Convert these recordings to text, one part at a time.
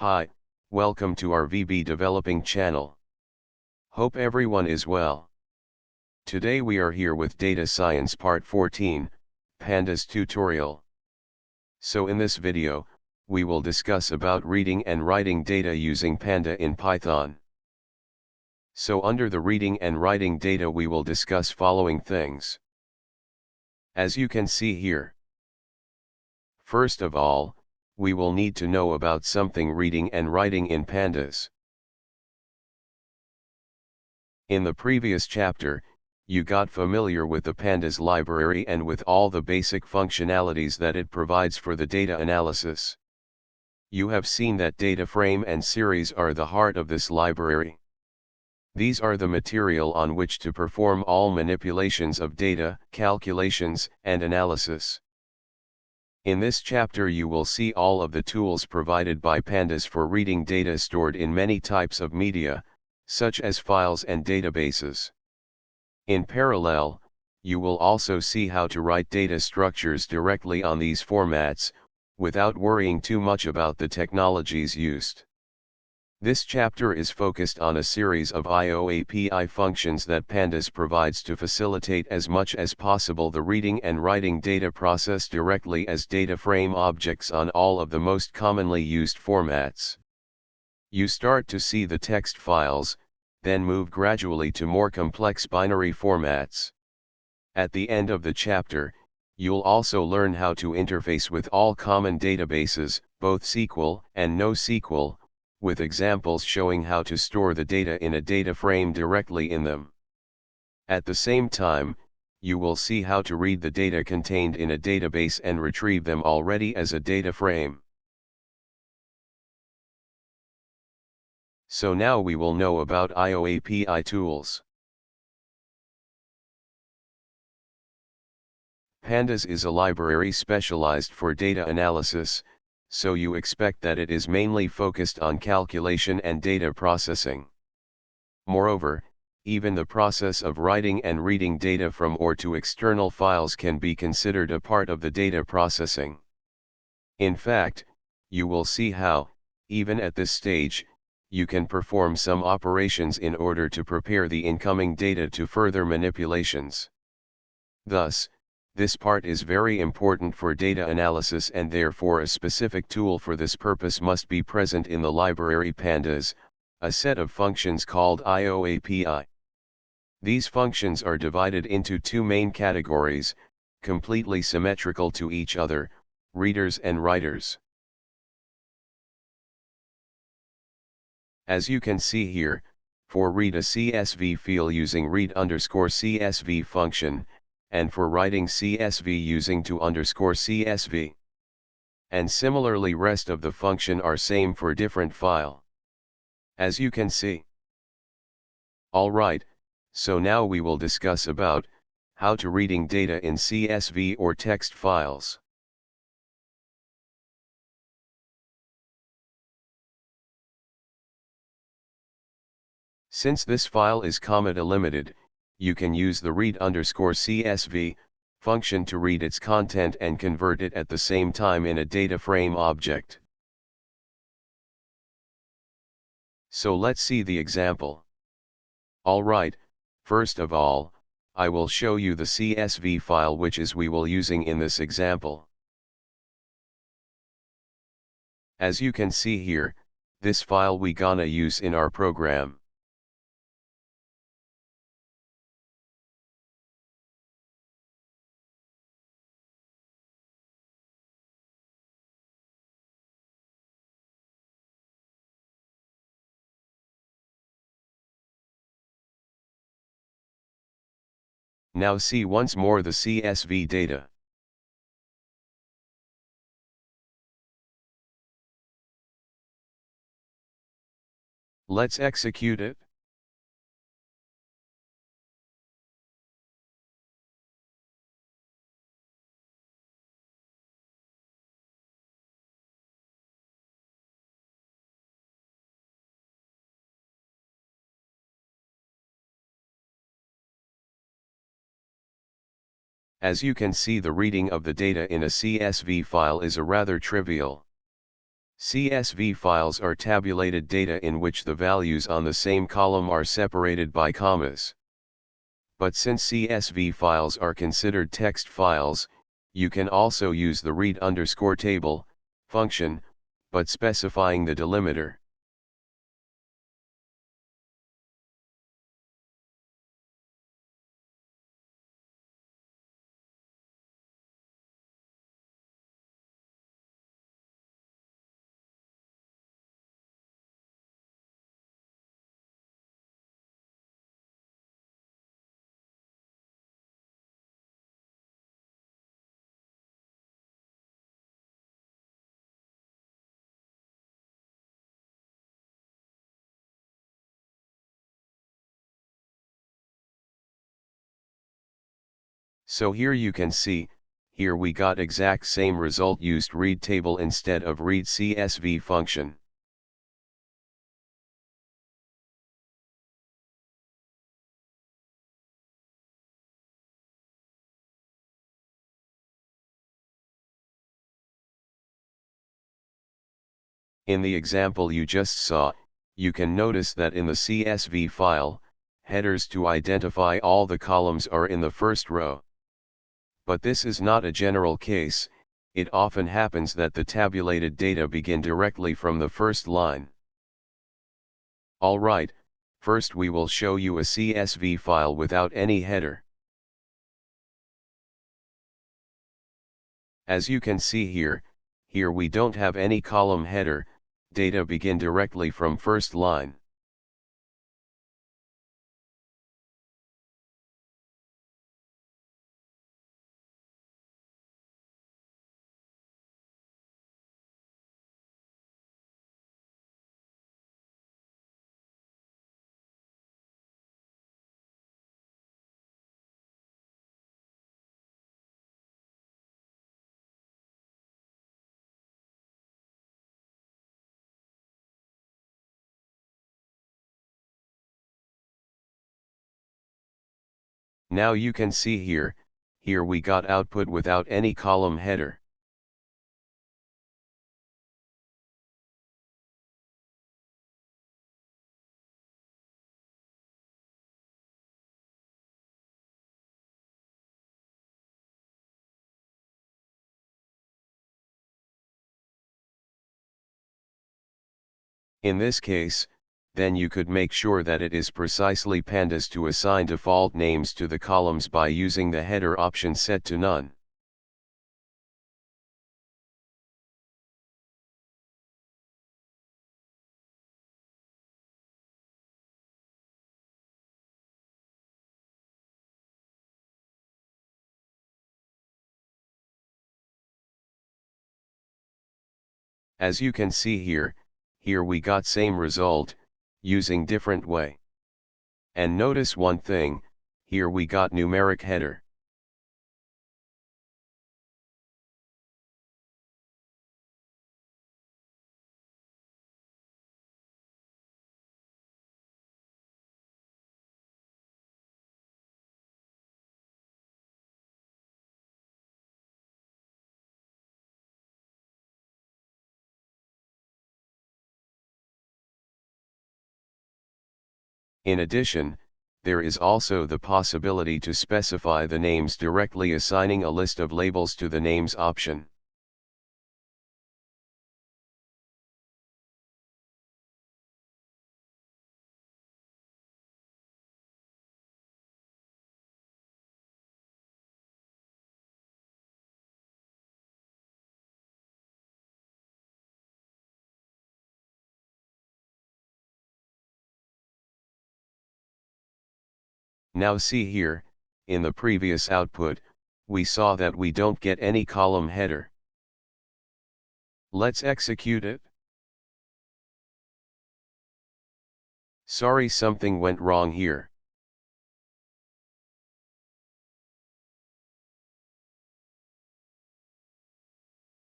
Hi, welcome to our VB Developing channel. Hope everyone is well. Today we are here with Data Science Part 14, Pandas tutorial. So in this video, we will discuss about reading and writing data using Panda in Python. So under the reading and writing data we will discuss following things. As you can see here. First of all, we will need to know about something reading and writing in pandas. In the previous chapter, you got familiar with the pandas library and with all the basic functionalities that it provides for the data analysis. You have seen that data frame and series are the heart of this library. These are the material on which to perform all manipulations of data, calculations, and analysis. In this chapter you will see all of the tools provided by pandas for reading data stored in many types of media, such as files and databases. In parallel, you will also see how to write data structures directly on these formats, without worrying too much about the technologies used. This chapter is focused on a series of I/O API functions that pandas provides to facilitate as much as possible the reading and writing data process directly as data frame objects on all of the most commonly used formats. You start to see the text files, then move gradually to more complex binary formats. At the end of the chapter, you'll also learn how to interface with all common databases, both SQL and NoSQL, with examples showing how to store the data in a data frame directly in them. At the same time, you will see how to read the data contained in a database and retrieve them already as a data frame. So now we will know about I/O API tools. Pandas is a library specialized for data analysis, so you expect that it is mainly focused on calculation and data processing. Moreover, even the process of writing and reading data from or to external files can be considered a part of the data processing. In fact, you will see how, even at this stage, you can perform some operations in order to prepare the incoming data to further manipulations. Thus, this part is very important for data analysis and therefore a specific tool for this purpose must be present in the library pandas, a set of functions called I/O API. These functions are divided into two main categories, completely symmetrical to each other, readers and writers. As you can see here, for read a CSV field using read_CSV function, and for writing CSV using to_CSV. And similarly rest of the function are same for different file. As you can see. Alright, so now we will discuss about how to reading data in CSV or text files. Since this file is comma delimited, you can use the read_CSV function to read its content and convert it at the same time in a data frame object. So let's see the example. Alright, first of all, I will show you the CSV file which is we will using in this example. As you can see here, this file we gonna use in our program. Now see once more the CSV data. Let's execute it. As you can see, the reading of the data in a CSV file is a rather trivial. CSV files are tabulated data in which the values on the same column are separated by commas. But since CSV files are considered text files, you can also use the read_table function, but specifying the delimiter. So here you can see, here we got exact same result, used read table instead of read CSV function. In the example you just saw, you can notice that in the CSV file, headers to identify all the columns are in the first row. But this is not a general case. It often happens that the tabulated data begin directly from the first line. Alright, first we will show you a CSV file without any header. As you can see here we don't have any column header, data begin directly from first line. Now you can see here we got output without any column header. In this case, then you could make sure that it is precisely pandas to assign default names to the columns by using the header option set to none. As you can see here we got same result, using different way. And notice one thing, here we got numeric header. In addition, there is also the possibility to specify the names directly, assigning a list of labels to the names option. Now see here, in the previous output, we saw that we don't get any column header. Let's execute it. Sorry, something went wrong here.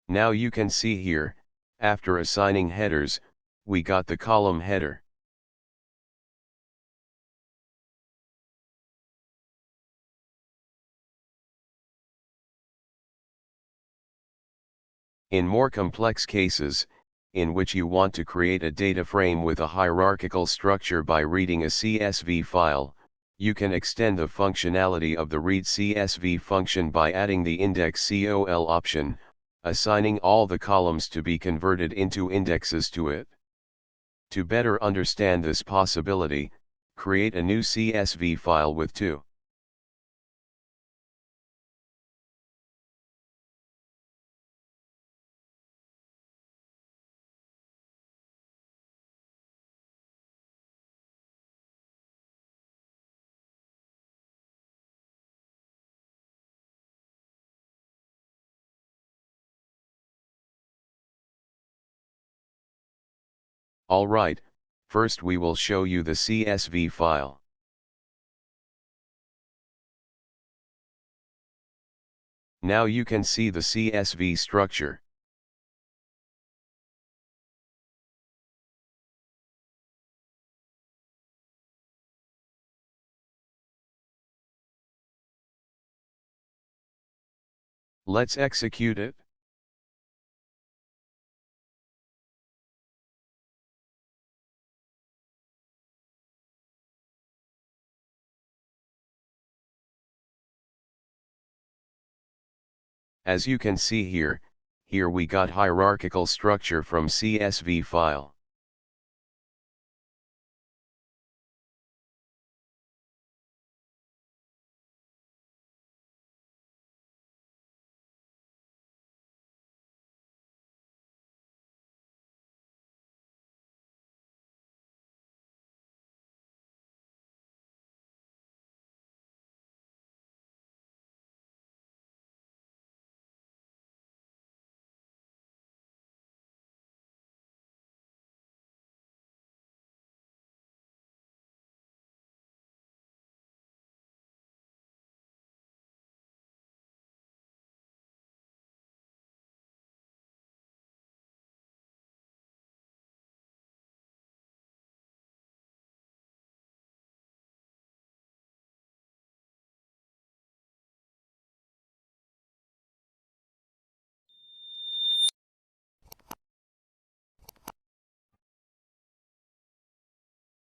Now you can see here, after assigning headers, we got the column header. In more complex cases, in which you want to create a data frame with a hierarchical structure by reading a CSV file, you can extend the functionality of the read CSV function by adding the index col option, assigning all the columns to be converted into indexes to it. To better understand this possibility, create a new CSV file with two. Alright, first we will show you the CSV file. Now you can see the CSV structure. Let's execute it. As you can see here we got hierarchical structure from CSV file.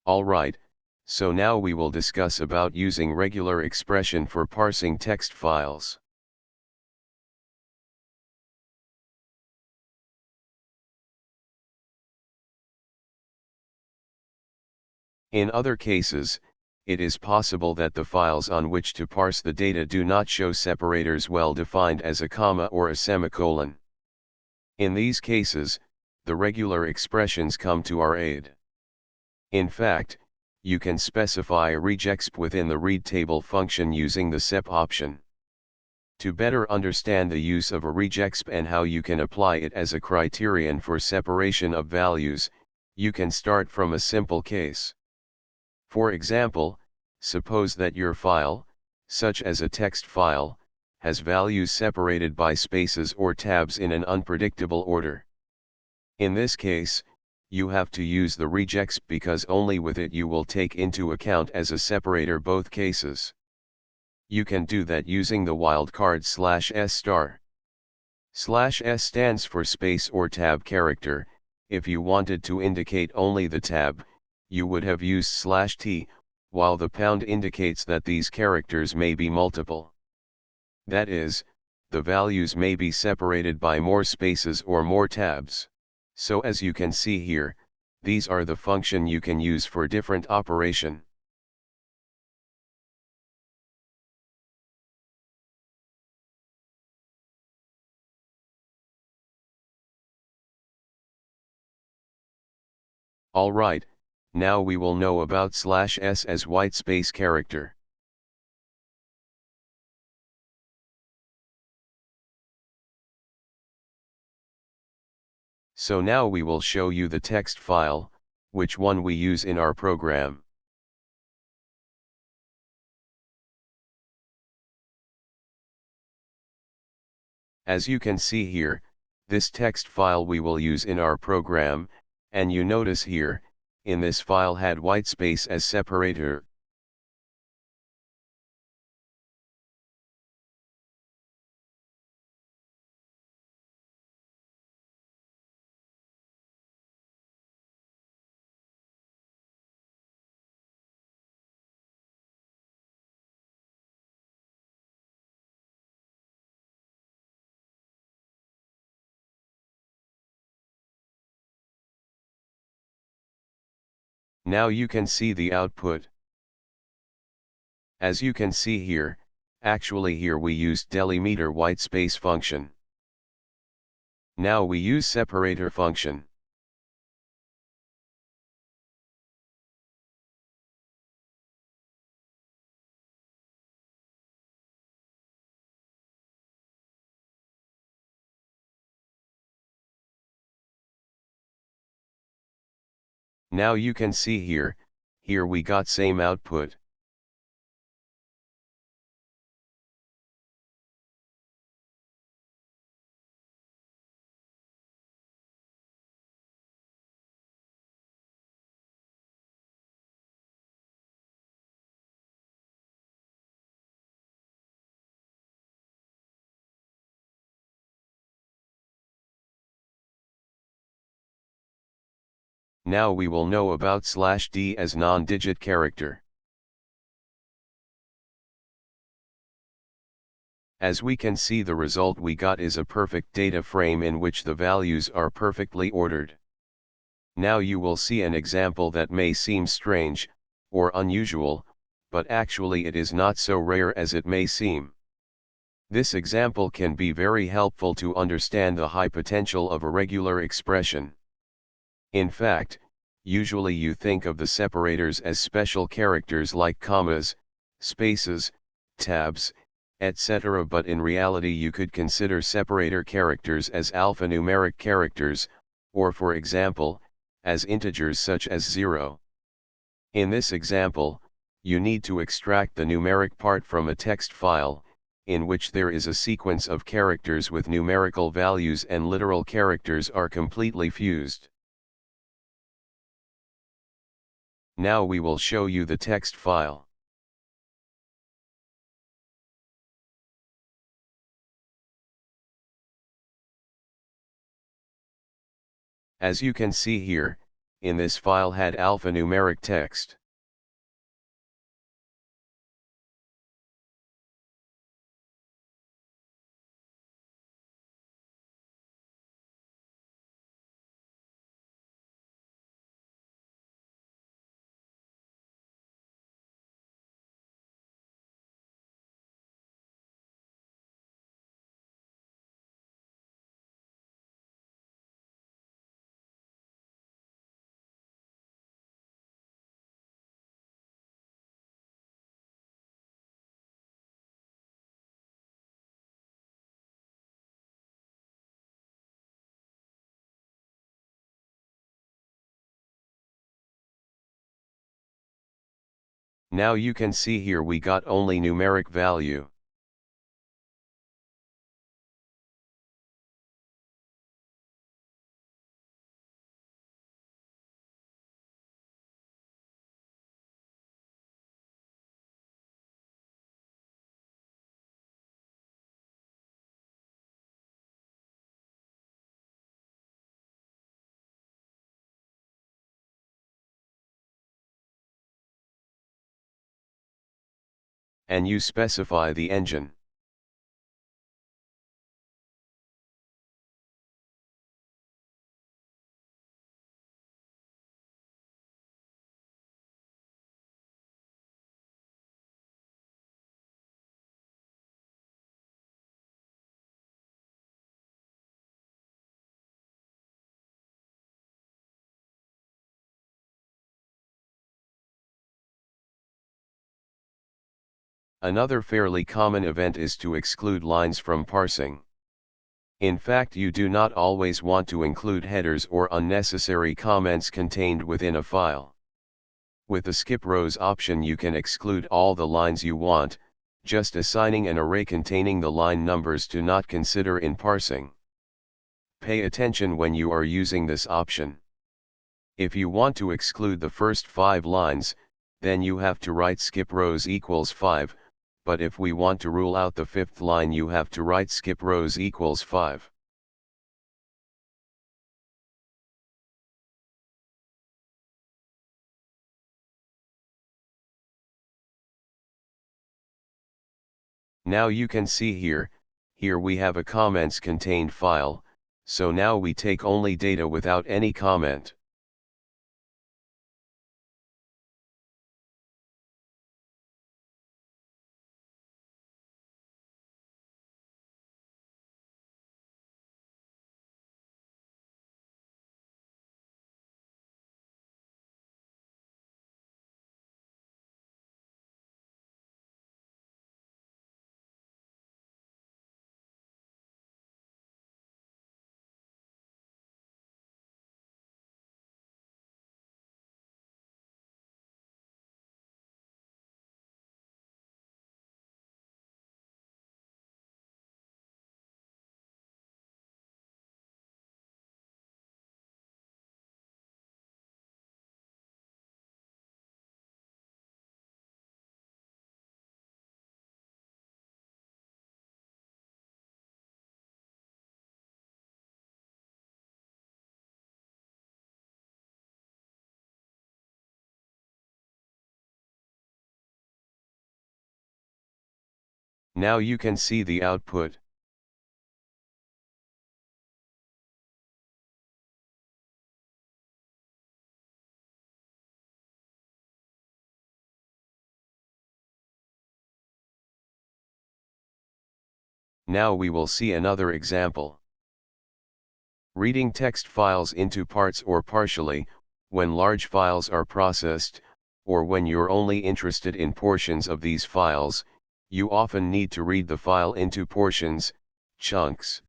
Alright, so now we will discuss about using regular expression for parsing text files. In other cases, it is possible that the files on which to parse the data do not show separators well defined as a comma or a semicolon. In these cases, the regular expressions come to our aid. In fact, you can specify a regexp within the read table function using the sep option. To better understand the use of a regexp and how you can apply it as a criterion for separation of values, you can start from a simple case. For example, suppose that your file, such as a text file, has values separated by spaces or tabs in an unpredictable order. In this case, you have to use the regexp because only with it you will take into account as a separator both cases. You can do that using the wildcard /s*. /s stands for space or tab character. If you wanted to indicate only the tab, you would have used /t, while the pound indicates that these characters may be multiple. That is, the values may be separated by more spaces or more tabs. So as you can see here, these are the function you can use for different operation. Alright, now we will know about /s as whitespace character. So now we will show you the text file, which one we use in our program. As you can see here, this text file we will use in our program, and you notice here, in this file had whitespace as separator. Now you can see the output. As you can see here, actually here we used delimiter whitespace function. Now we use separator function. Now you can see here we got same output. Now we will know about /d as non-digit character. As we can see, the result we got is a perfect data frame in which the values are perfectly ordered. Now you will see an example that may seem strange, or unusual, but actually it is not so rare as it may seem. This example can be very helpful to understand the high potential of a regular expression. In fact, usually you think of the separators as special characters like commas, spaces, tabs, etc., but in reality you could consider separator characters as alphanumeric characters, or for example, as integers such as 0. In this example, you need to extract the numeric part from a text file, in which there is a sequence of characters with numerical values and literal characters are completely fused. Now we will show you the text file. As you can see here, in this file had alphanumeric text. Now you can see here we got only numeric value. And you specify the engine. Another fairly common event is to exclude lines from parsing. In fact, you do not always want to include headers or unnecessary comments contained within a file. With the skip rows option you can exclude all the lines you want, just assigning an array containing the line numbers to not consider in parsing. Pay attention when you are using this option. If you want to exclude the first 5 lines, then you have to write skip rows equals 5, but if we want to rule out the 5th line you have to write skip rows equals 5. Now you can see here we have a comments contained file, so now we take only data without any comment. Now you can see the output. Now we will see another example. Reading text files into parts or partially, when large files are processed, or when you're only interested in portions of these files, you often need to read the file into portions, chunks.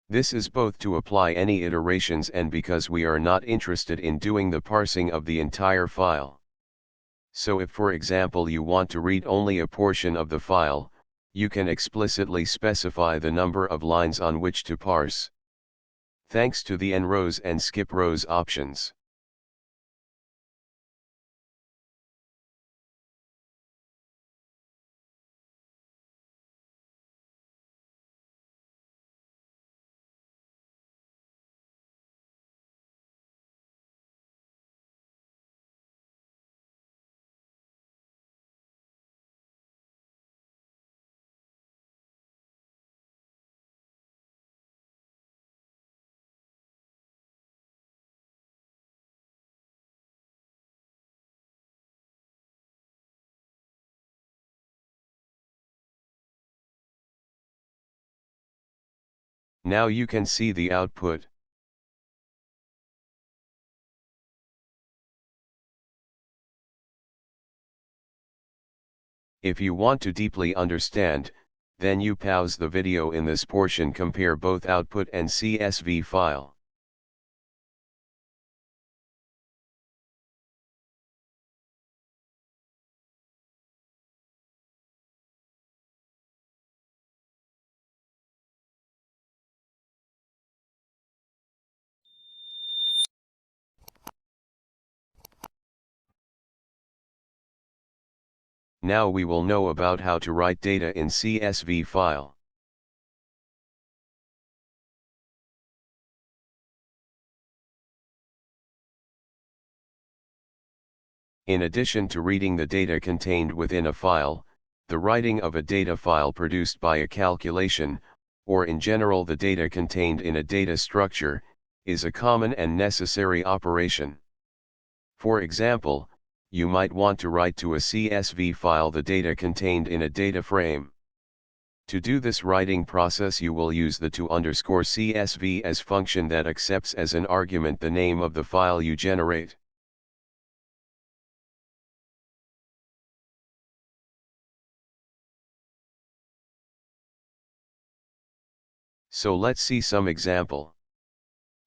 This is both to apply any iterations and because we are not interested in doing the parsing of the entire file. So if for example you want to read only a portion of the file, you can explicitly specify the number of lines on which to parse, thanks to the end rows and skip rows options. Now you can see the output. If you want to deeply understand, then you pause the video in this portion, compare both output and CSV file. Now we will know about how to write data in CSV file. In addition to reading the data contained within a file, the writing of a data file produced by a calculation, or in general the data contained in a data structure, is a common and necessary operation. For example, you might want to write to a CSV file the data contained in a data frame. To do this writing process you will use the to_CSV as function that accepts as an argument the name of the file you generate. So let's see some example.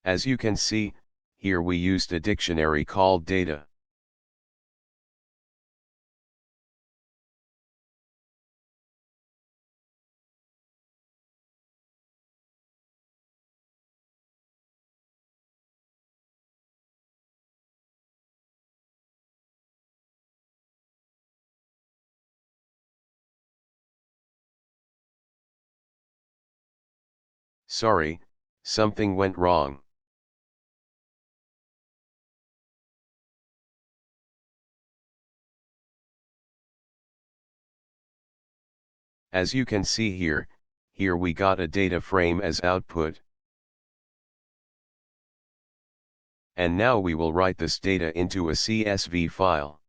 As you can see, here we used a dictionary called data. Sorry, something went wrong. As you can see here we got a data frame as output. And now we will write this data into a CSV file.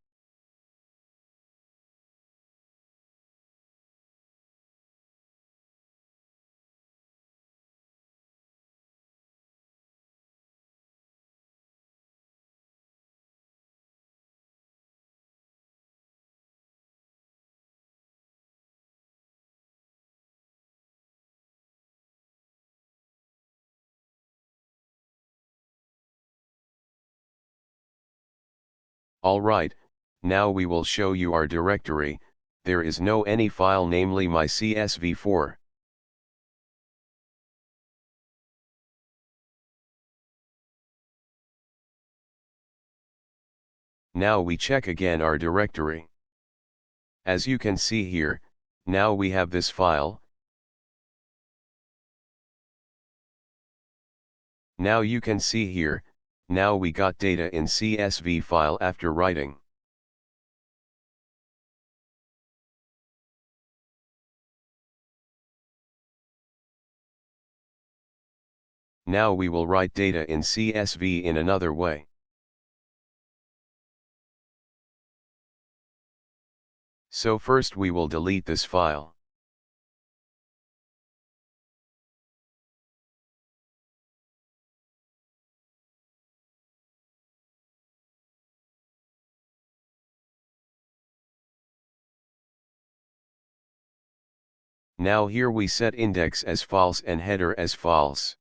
Alright, now we will show you our directory. There is no any file, namely my CSV4. Now we check again our directory. As you can see here, now we have this file. Now you can see here, now we got data in CSV file after writing. Now we will write data in CSV in another way. So first we will delete this file. Now here we set index as false and header as false.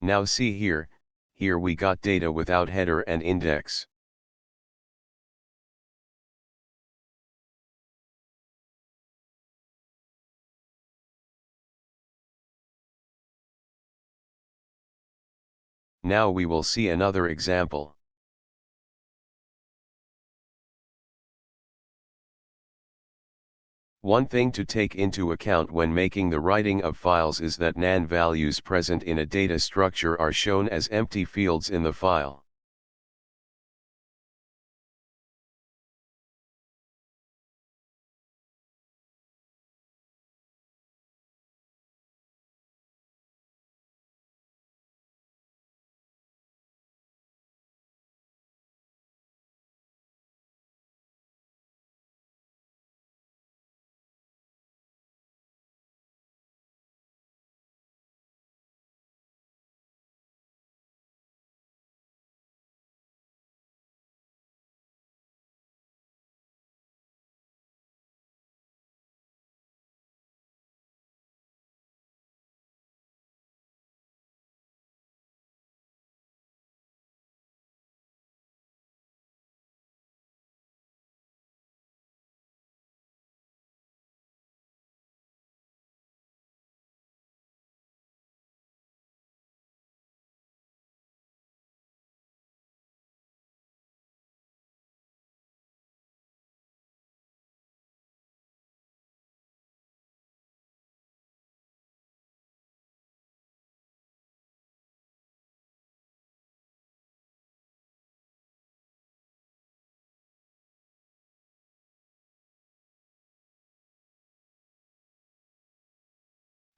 Now see here we got data without header and index. Now we will see another example. One thing to take into account when making the writing of files is that NaN values present in a data structure are shown as empty fields in the file.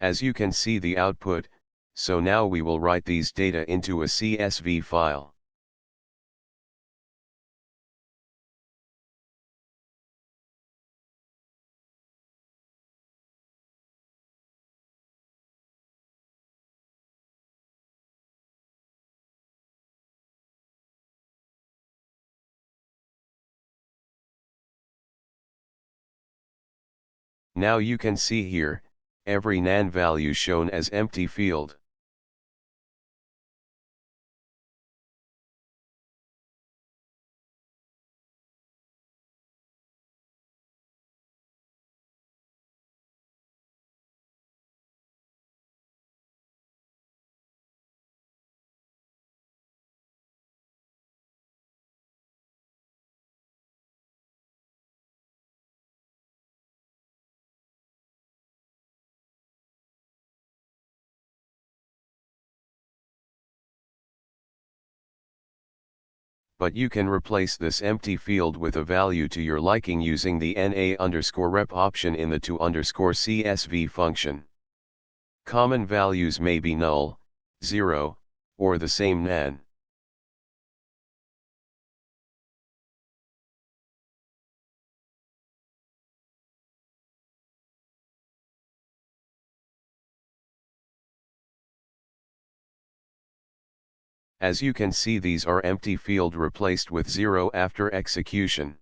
As you can see the output, so now we will write these data into a CSV file. Now you can see here, every NaN value shown as empty field. But you can replace this empty field with a value to your liking using the na_rep option in the to_CSV function. Common values may be null, 0, or the same NaN. As you can see, these are empty field replaced with 0 after execution.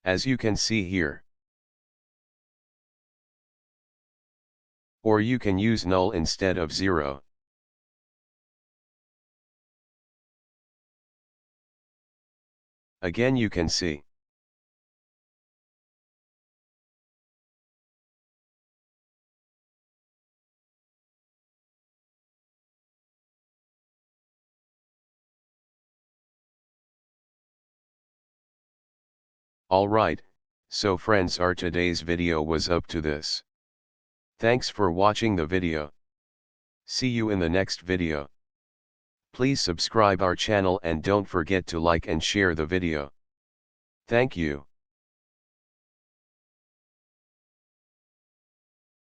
as you can see here. Or you can use null instead of 0. Again you can see. Alright, so friends, our today's video was up to this. Thanks for watching the video. See you in the next video. Please subscribe our channel and don't forget to like and share the video. Thank you.